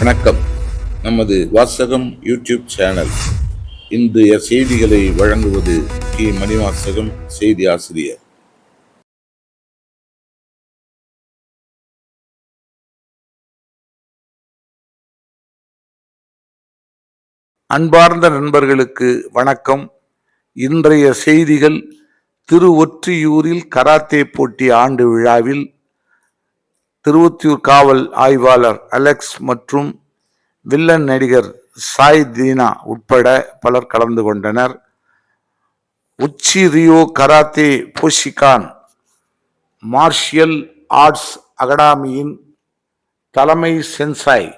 வணக்கம். நமது வாசகம் யூடியூப் சேனல் இன்றைய செய்திகளை வழங்குவது கி மணிவாசகம், செய்தி ஆசிரியர். அன்பார்ந்த நண்பர்களுக்கு வணக்கம். இன்றைய செய்திகள்: திருவொற்றியூரில் கராத்தே போட்டி ஆண்டு விழாவில் திருவொற்றியூர் காவல் ஆய்வாளர் அலெக்ஸ் மற்றும் வில்லன் நடிகர் சாய் தீனா உட்பட பலர் கலந்து கொண்டனர். உச்சி ரியோ கராத்தே போஷிகான் மார்ஷியல் ஆர்ட்ஸ் அகாடமியின் தலைமை சென்சாய்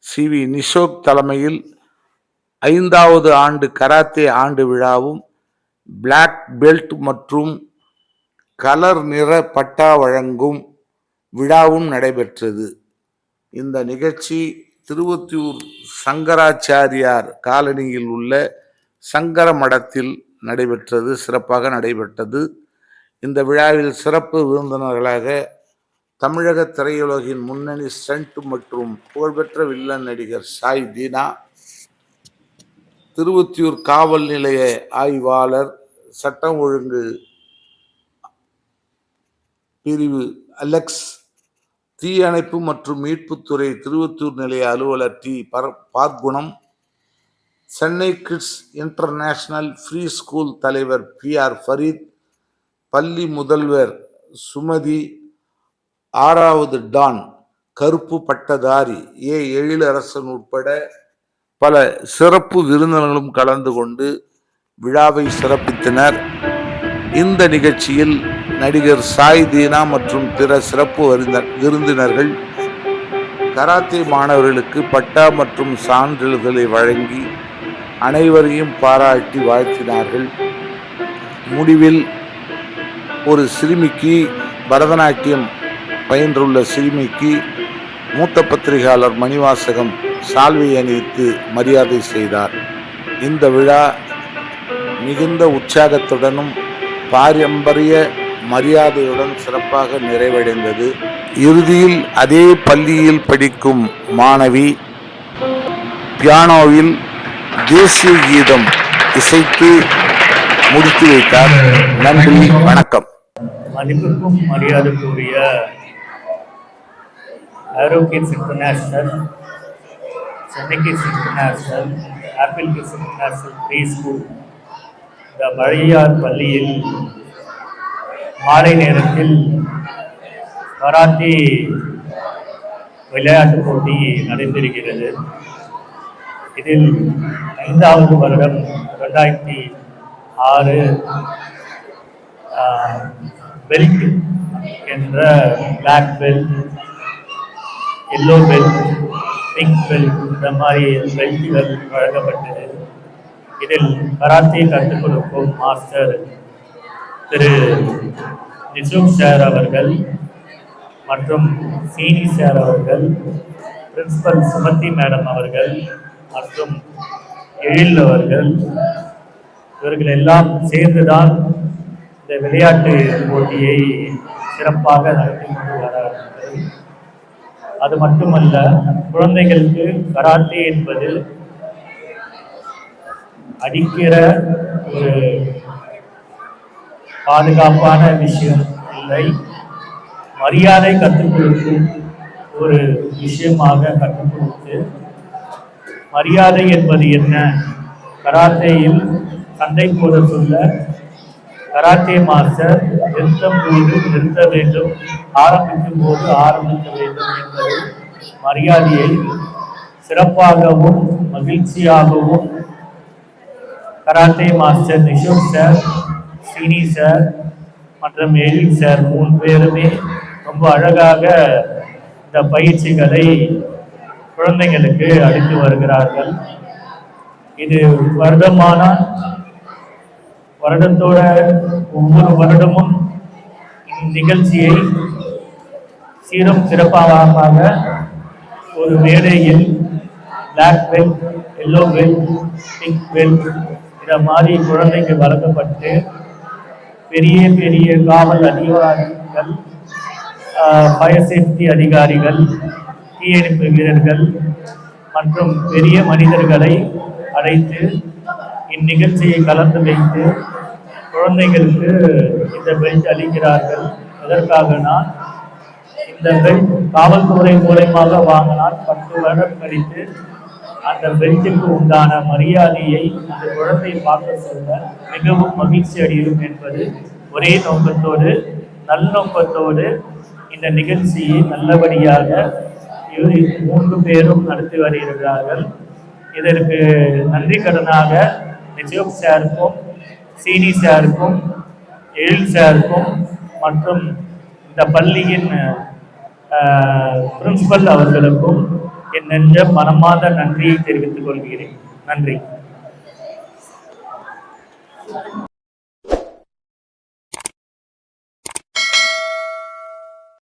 சி.வி. நிஷோக் தலைமையில் 5வது ஆண்டு கராத்தே ஆண்டு விழாவும் பிளாக் பெல்ட் மற்றும் கலர் நிற பட்டா வழங்கும் விழாவும் நடைபெற்றது. இந்த நிகழ்ச்சி திருவொற்றியூர் சங்கராச்சாரியார் காலனியில் உள்ள சங்கர மடத்தில் சிறப்பாக நடைபெற்றது. இந்த விழாவில் சிறப்பு விருந்தினர்களாக தமிழக திரையுலகின் முன்னணி ஸ்டண்ட் மற்றும் புகழ்பெற்ற வில்லன் நடிகர் சாய் தீனா, திருவொற்றியூர் காவல் நிலைய ஆய்வாளர், சட்டம் ஒழுங்கு பிரிவு அலெக்ஸ், தீயணைப்பு மற்றும் மீட்புத்துறை திருவொற்றியூர் நிலைய அலுவலர் T. Parkunam, Chennai kids international free school தலைவர் பி.ஆர். ஃபரீத், பள்ளி முதல்வர் சுமதி, 6வது டான் கருப்பு பட்டதாரி ஏ. எழிலரசன் உட்பட பல சிறப்பு விருந்தினர்களும் கலந்து கொண்டு விழாவை சிறப்பித்தனர். இந்த நிகழ்ச்சியில் நடிகர் சாய் தீனா மற்றும் பிற சிறப்பு விருந்தினர்கள் கராத்தே மாணவர்களுக்கு பட்டா மற்றும் சான்றிதழ்களை வழங்கி அனைவரையும் பாராட்டி வாழ்த்தினார்கள். முடிவில் ஒரு சிறுமிக்கு, பரதநாட்டியம் பயின்றுள்ள சிறுமிக்கு மூத்த பத்திரிகையாளர் மணிவாசகம் சால்வை அணிவித்து மரியாதை செய்தார். இந்த விழா மிகுந்த உற்சாகத்துடனும் பாரம்பரிய மரியாதையுடன் சிறப்பாக நிறைவடைந்தது. இறுதியில் அதே பள்ளியில் படிக்கும் மாணவி பியானோவில் தேசிய கீதம் இசைத்து முடித்து வைத்தார். நன்றி, வணக்கம். மதிப்புக்கும் மரியாதைக்குரிய aero kids international, Chennai kids international, Apple kids international pre school, இந்த மழையார் பள்ளியில் மாலை நேரத்தில் கராத்தே விளையாட்டு போட்டி நடைபெறுகிறது. இதில் 5வது வருடம் 2006 பெல்ட் என்ற black belt, yellow belt, pink belt, இந்த மாதிரி பெல்ட்டுகள் வழங்கப்பட்டது. இதில் கராத்தே கற்றுக் கொடுக்கும் மாஸ்டர் திரு நிஷோக் சார் அவர்கள் மற்றும் சீனி சார் அவர்கள், பிரின்சிபல் சுமதி மேடம் அவர்கள் மற்றும் எழில் அவர்கள், இவர்கள் எல்லாம் சேர்ந்துதான் இந்த விளையாட்டு போட்டியை சிறப்பாக நடத்தி கொண்டு வரார்கள். அது மட்டுமல்ல, குழந்தைகளுக்கு கராத்தே என்பது அடிக்கிற ஒரு பாதுகாப்பான விஷயம் இல்லை, மரியாதை கற்றுக் கொடுக்கும் ஒரு விஷயமாக கற்றுக் கொடுத்து, மரியாதை என்பது என்ன, கராத்தேயில் சண்டை போட சொல்ல கராத்தே மாஸ்டர் நிறுத்தும் போது நிறுத்த வேண்டும், ஆரம்பிக்கும் போது ஆரம்பிக்க வேண்டும் என்பது மரியாதையை சிறப்பாகவும் மகிழ்ச்சியாகவும் கராத்தே மாஸ்டர் நிஷோக் சார், சீனி சார் மற்றும் எழில் சார் 3 பேருமே ரொம்ப அழகாக இந்த பயிற்சிகளை குழந்தைகளுக்கு அளித்து வருகிறார்கள். இது வருடத்தோட ஒவ்வொரு வருடமும் இந்நிகழ்ச்சியை சீரும் சிறப்பாக ஒரு மேடையில் black belt, yellow belt, pink belt இந்த மாதிரி குழந்தைக்கு வழங்கப்பட்டு பெரிய பெரிய காவல் அதிகாரிகள், ஃபயர் சேஃப்டி அதிகாரிகள், தீயணைப்பு வீரர்கள் மற்றும் பெரிய மனிதர்களை அழைத்து இந்நிகழ்ச்சியை கலந்து வைத்து குழந்தைகளுக்கு இந்த பெல்ட் அளிக்கிறார்கள். எதற்காகனா இந்த பெல்ட் காவல்துறை மூலமாக வாங்கினால் 10 வருடம் கழித்து அந்த பெல்ட்டுக்கு உண்டான மரியாதையை அந்த குழந்தை பார்க்க சொல்ல மிகவும் மகிழ்ச்சி அடையும் என்பது ஒரே நோக்கத்தோடு நல்நோக்கத்தோடு இந்த நிகழ்ச்சியை நல்லபடியாக 3 பேரும் நடத்தி வருகிறார்கள். இதற்கு நன்றி கடனாக நிஜோப் சாருக்கும், சீனி சாருக்கும், எழில் சாருக்கும் மற்றும் இந்த பள்ளியின் பிரின்சிபல் அவர்களுக்கும் என் நெஞ்ச மனமார்ந்த நன்றியை தெரிவித்துக் கொள்கிறேன். நன்றி.